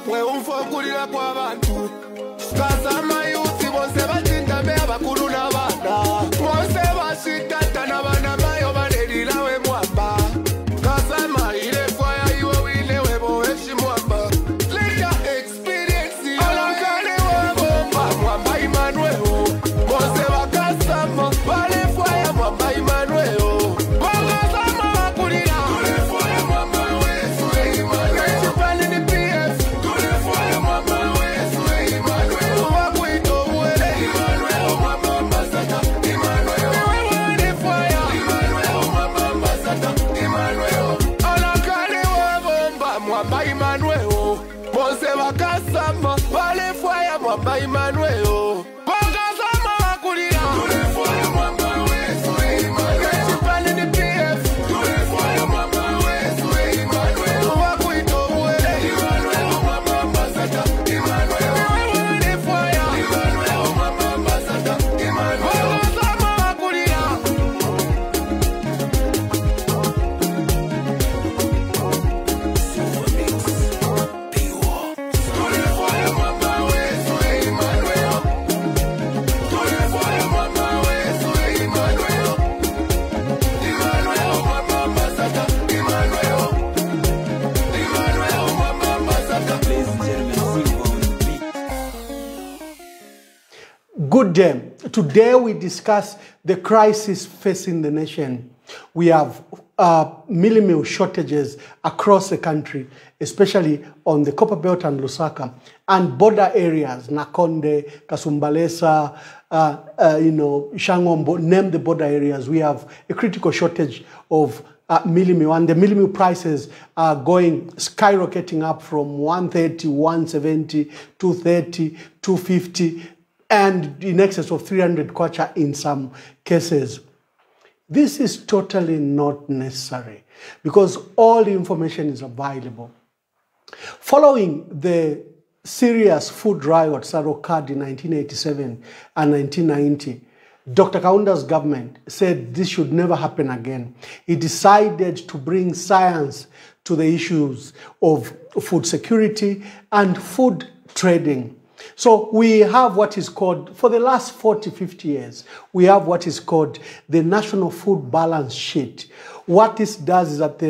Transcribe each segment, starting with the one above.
mwe umfokulira kwa bantu kasama yusi bonse batinda be abakulu n'abana bonse basitata n'abana bayo balerira we Mwamba kasama ile fire iwe wile we boweshi Mwamba let your experience alankane we bomba Mwamba Emmanuel bonse bakasama bale fire Mwamba Emmanuel bakasama bakulira bale fire Mwamba we Emmanuel chipani ni PF bale fire Mwamba we Emmanuel wakwito wele Emmanuel Mwamba ambassador Emmanuel bale fire Emmanuel Mwamba ambassador Emmanuel alankane we bomba Mwamba Emmanuel bonse bakasama bale fire Mwamba Emmanuel bakasama bakulira bale fire Mwamba we Emmanuel chipani ni PF bale fire Mwamba we Emmanuel wakwito wele Emmanuel Mwamba ambassador Emmanuel bale fire Emmanuel Mwamba ambassador Emmanuel bakasama bakulira Good day. Today we discuss the crisis facing the nation. We have MEALIE-MEAL shortages across the country, especially on the Copper Belt and Lusaka, and border areas, Nakonde, Kasumbalesa, Shangombo, name the border areas. We have a critical shortage of MEALIE-MEAL, and the MEALIE-MEAL prices are going skyrocketing up from 130, 170, 230, 250, and in excess of 300 kwacha in some cases. This is totally not necessary because all the information is available. Following the serious food riots that occurred in 1987 and 1990, Dr. Kaunda's government said this should never happen again. He decided to bring science to the issues of food security and food trading. So we have what is called, for the last 40, 50 years, we have what is called the National Food Balance Sheet. What this does is that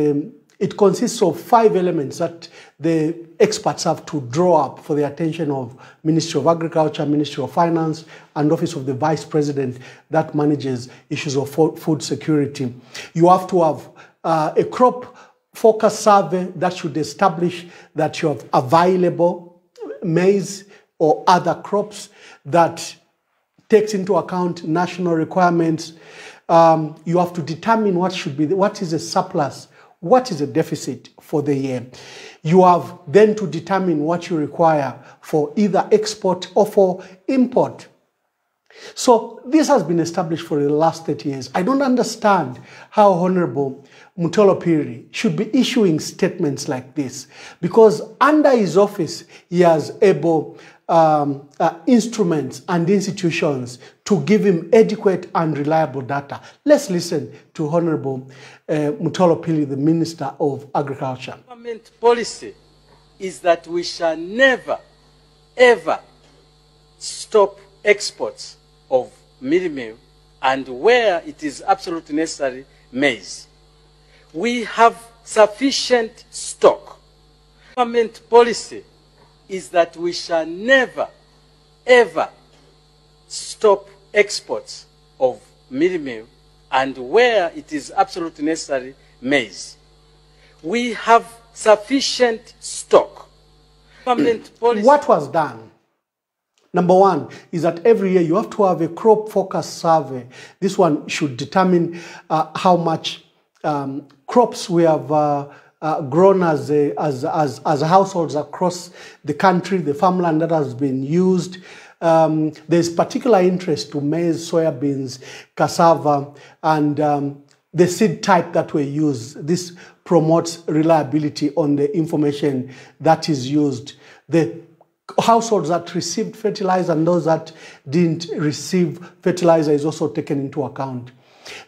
it consists of 5 elements that the experts have to draw up for the attention of Ministry of Agriculture, Ministry of Finance, and Office of the Vice President that manages issues of food security. You have to have a crop focus survey that should establish that you have available maize or other crops that takes into account national requirements. You have to determine what should be, what is a surplus, what is a deficit for the year. You have then to determine what you require for either export or for import. So this has been established for the last 30 years. I don't understand how Honorable Mutolo Phiri should be issuing statements like this, because under his office, he has able instruments and institutions to give him adequate and reliable data. Let's listen to Honorable Mutolo Phiri, the Minister of Agriculture. Government policy is that we shall never, ever stop exports of MEALIE-MEAL, and where it is absolutely necessary, maize. We have sufficient stock. Government policy is that we shall never, ever stop exports of MEALIE-MEAL, and where it is absolutely necessary, maize. We have sufficient stock. Government policy. What was done? Number one is that every year you have to have a crop focus survey. This one should determine how much crops we have grown as households across the country, the farmland that has been used. There's particular interest to maize, soybeans, cassava, and the seed type that we use. This promotes reliability on the information that is used. The households that received fertilizer and those that didn't receive fertilizer is also taken into account.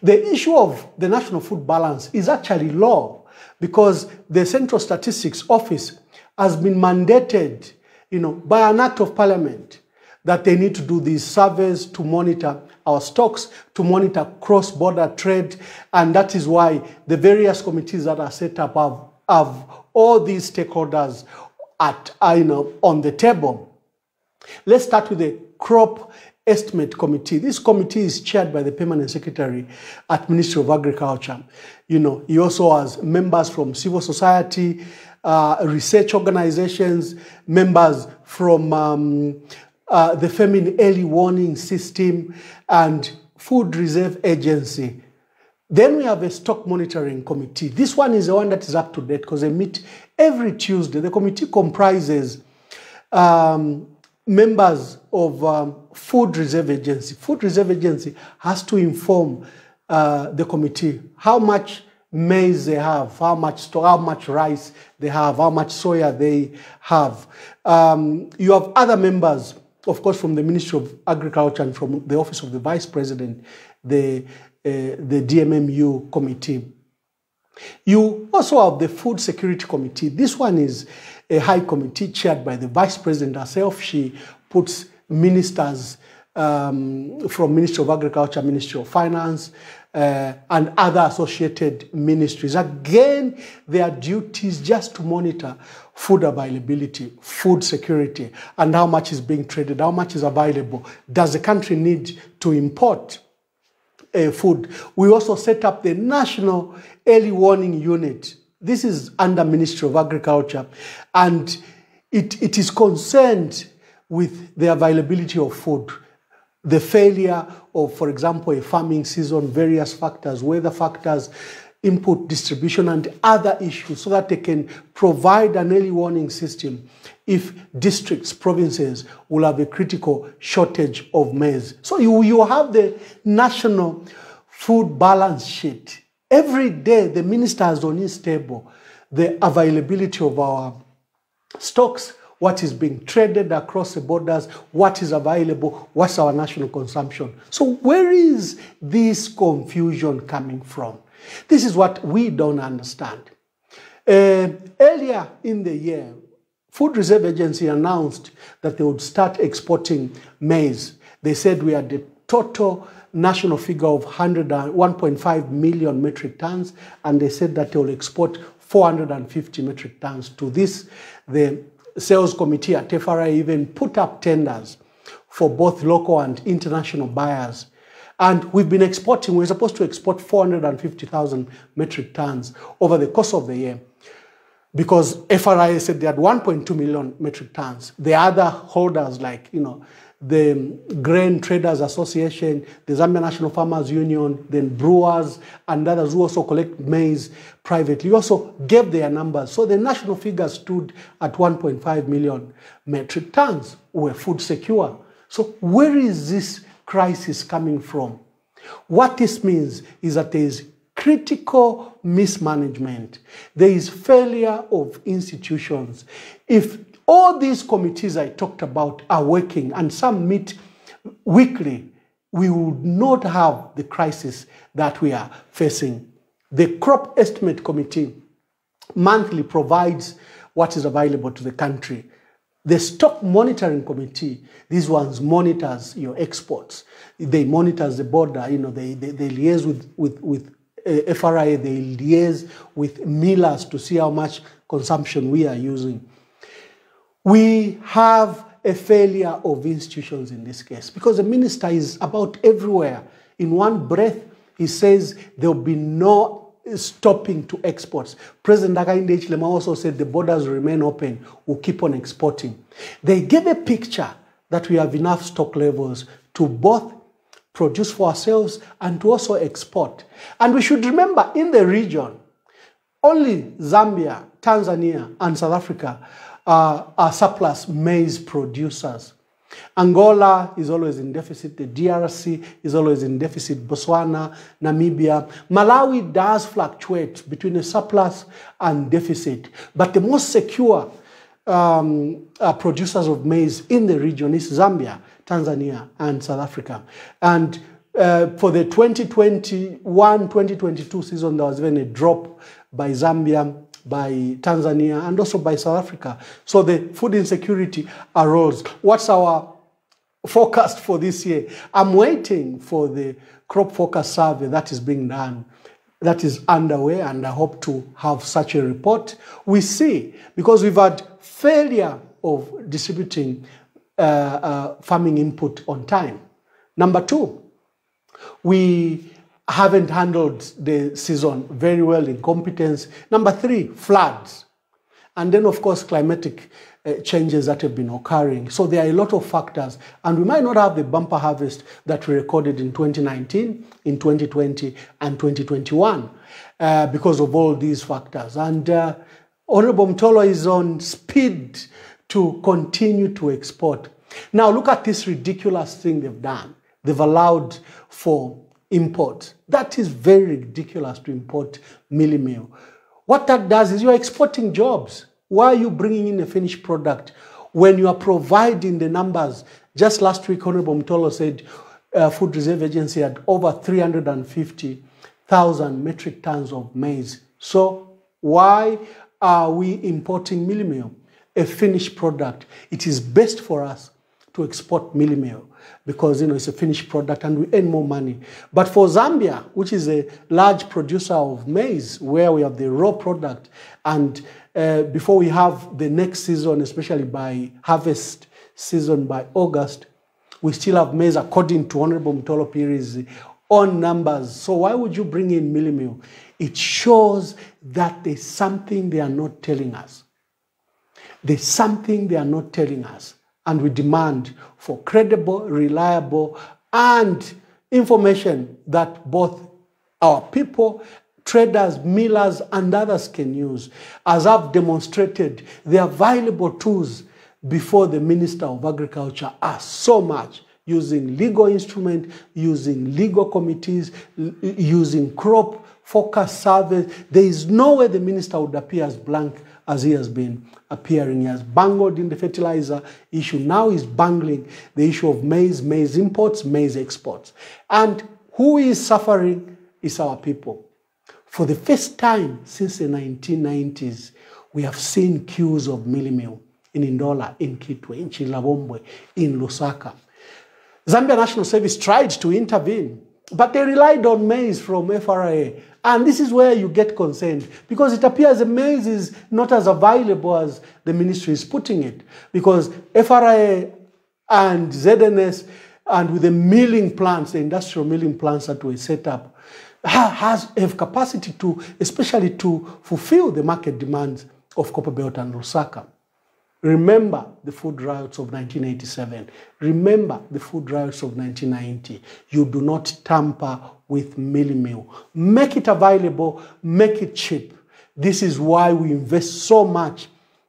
The issue of the National Food Balance is actually low because the Central Statistics Office has been mandated, by an act of parliament that they need to do these surveys to monitor our stocks, to monitor cross-border trade, and that is why the various committees that are set up have all these stakeholders on the table. Let's start with the Crop Estimate Committee. This committee is chaired by the Permanent Secretary at Ministry of Agriculture. He also has members from civil society, research organizations, members from the Famine Early Warning System, and Food Reserve Agency. Then we have a Stock Monitoring Committee. This one is the one that is up to date because they meet every Tuesday. The committee comprises members of Food Reserve Agency. Food Reserve Agency has to inform the committee how much maize they have, how much rice they have, how much soya they have. You have other members, of course, from the Ministry of Agriculture and from the Office of the Vice President, the DMMU committee. You also have the Food Security Committee. This one is a high committee chaired by the Vice President herself. She puts ministers from Ministry of Agriculture, Ministry of Finance, and other associated ministries. Again, their duty is just to monitor food availability, food security, and how much is being traded, how much is available. Does the country need to import food? We also set up the National Early Warning Unit. This is under Ministry of Agriculture, and it is concerned with the availability of food, the failure of, for example, a farming season, various factors, weather factors, input distribution, and other issues, so that they can provide an early warning system if districts, provinces will have a critical shortage of maize. So you have the national food balance sheet. Every day, the minister has on his table the availability of our stocks, what is being traded across the borders, what is available, what's our national consumption. So where is this confusion coming from? This is what we don't understand. Earlier in the year, Food Reserve Agency announced that they would start exporting maize. They said we had the total national figure of 1.5 million metric tons, and they said that they will export 450 metric tons. To this, the sales committee at FRA even put up tenders for both local and international buyers. And we've been exporting, we're supposed to export 450,000 metric tons over the course of the year, because FRA said they had 1.2 million metric tons. The other holders, like, the Grain Traders Association, the Zambia National Farmers Union, then brewers and others who also collect maize privately, also gave their numbers. So the national figure stood at 1.5 million metric tons. We're food secure. So where is this crisis coming from? What this means is that there is critical mismanagement. There is failure of institutions. If all these committees I talked about are working, and some meet weekly, we would not have the crisis that we are facing. The Crop Estimate Committee monthly provides what is available to the country. The Stock Monitoring Committee, these ones monitors your exports. They monitor the border, they liaise with FRA, they liaise with millers to see how much consumption we are using. We have a failure of institutions in this case, because the minister is about everywhere. In one breath, he says there will be no stopping to exports. President Hakainde Hichilema also said the borders will remain open, we'll keep on exporting. They gave a picture that we have enough stock levels to both produce for ourselves and to also export. And we should remember, in the region, only Zambia, Tanzania, and South Africa are surplus maize producers. Angola is always in deficit. The DRC is always in deficit. Botswana, Namibia. Malawi does fluctuate between a surplus and deficit. But the most secure producers of maize in the region is Zambia, Tanzania, and South Africa. And for the 2021-2022 season, there was even a drop by Zambia by Tanzania, and also by South Africa. So the food insecurity arose. What's our forecast for this year? I'm waiting for the crop forecast survey that is being done, that is underway, and I hope to have such a report. We see, because we've had failure of distributing farming input on time. Number two, we haven't handled the season very well, incompetence. Number three, floods. And then, of course, climatic changes that have been occurring. So there are a lot of factors, and we might not have the bumper harvest that we recorded in 2019, in 2020, and 2021 because of all these factors. And Honorable Mutolo is on speed to continue to export. Now, look at this ridiculous thing they've done. They've allowed for import. That is very ridiculous, to import MEALIE-MEAL. What that does is you're exporting jobs. Why are you bringing in a finished product when you are providing the numbers? Just last week, Honorable Mutolo said Food Reserve Agency had over 350,000 metric tons of maize. So why are we importing MEALIE-MEAL, a finished product? It is best for us to export MEALIE-MEAL because, it's a finished product and we earn more money. But for Zambia, which is a large producer of maize, where we have the raw product, and before we have the next season, especially by harvest season by August, we still have maize according to Honorable Mutolo Phiri's own numbers. So why would you bring in MEALIE-MEAL? It shows that there's something they are not telling us. There's something they are not telling us. And we demand for credible, reliable, and information that both our people, traders, millers, and others can use. As I've demonstrated, the available tools before the Minister of Agriculture are so much, using legal instruments, using legal committees, using crop forecast surveys. There is no way the minister would appear as blank as he has been appearing. He has bungled in the fertilizer issue. Now he's bungling the issue of maize, maize imports, maize exports. And who is suffering is our people. For the first time since the 1990s, we have seen queues of MEALIE-MEAL in Ndola, in Kitwe, in Chilabombwe, in Lusaka. Zambia National Service tried to intervene, but they relied on maize from FRA. And this is where you get concerned, because it appears the maize is not as available as the ministry is putting it, because FRA and ZNS, and with the milling plants, the industrial milling plants that were set up, have capacity to, especially to fulfill the market demands of Copperbelt and Lusaka. Remember the food riots of 1987. Remember the food riots of 1990. You do not tamper with MEALIE-MEAL. Make it available, make it cheap. This is why we invest so much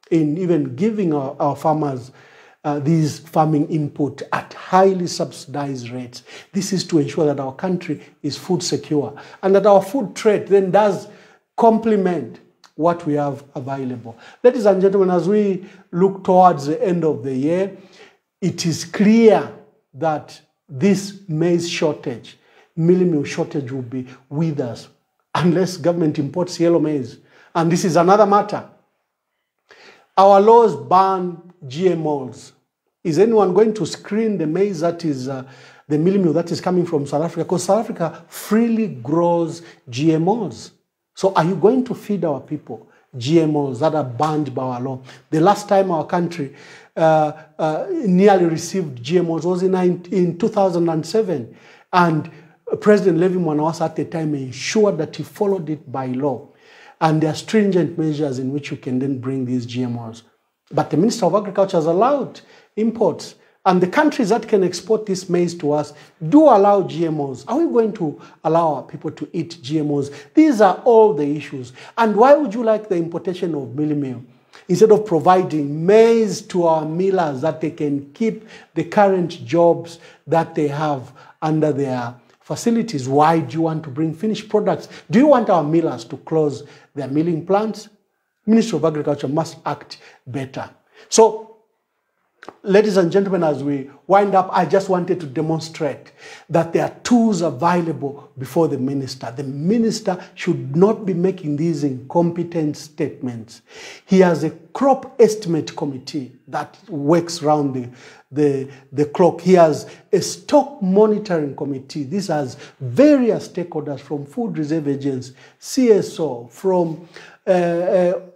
in even giving our farmers these farming input at highly subsidized rates. This is to ensure that our country is food secure and that our food trade then does complement what we have available. Ladies and gentlemen, as we look towards the end of the year, it is clear that this maize shortage, MEALIE-MEAL shortage, will be with us unless government imports yellow maize. And this is another matter. Our laws ban GMOs. Is anyone going to screen the maize that is the MEALIE-MEAL that is coming from South Africa? Because South Africa freely grows GMOs. So are you going to feed our people GMOs that are banned by our law? The last time our country nearly received GMOs was in 2007. And President Levi Mwanawasa at the time ensured that he followed it by law. And there are stringent measures in which you can then bring these GMOs. But the Minister of Agriculture has allowed imports. And the countries that can export this maize to us do allow GMOs. Are we going to allow our people to eat GMOs? These are all the issues. And why would you like the importation of MEALIE-MEAL? Instead of providing maize to our millers that they can keep the current jobs that they have under their facilities, why do you want to bring finished products? Do you want our millers to close their milling plants? Ministry of Agriculture must act better. So Ladies and gentlemen, as we wind up, I just wanted to demonstrate that there are tools available before the minister. The minister should not be making these incompetent statements. He has a crop estimate committee that works round the clock. He has a stock monitoring committee. This has various stakeholders from Food Reserve Agents, CSO, from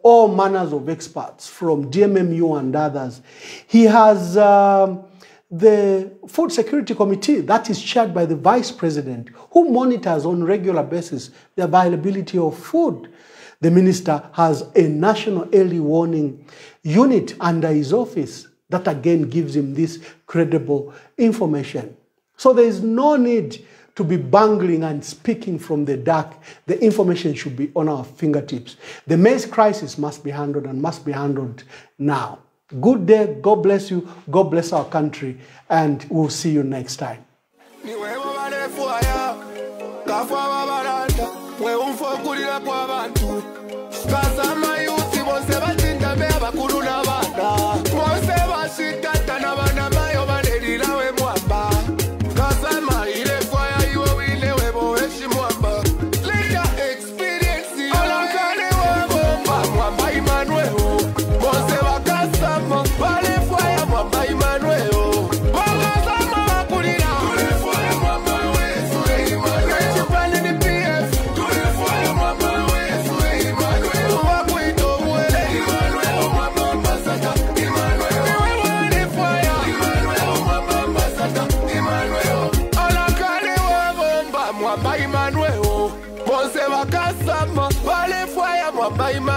all manners of experts, from DMMU and others. He has the Food Security Committee that is chaired by the Vice President, who monitors on a regular basis the availability of food. The minister has a national early warning unit under his office that again gives him this credible information. So there is no need to be bungling and speaking from the dark. The information should be on our fingertips. The maize crisis must be handled and must be handled now. Good day, God bless you, God bless our country, and we'll see you next time. Mwamba Emmanuel, Mwamba Emmanuel.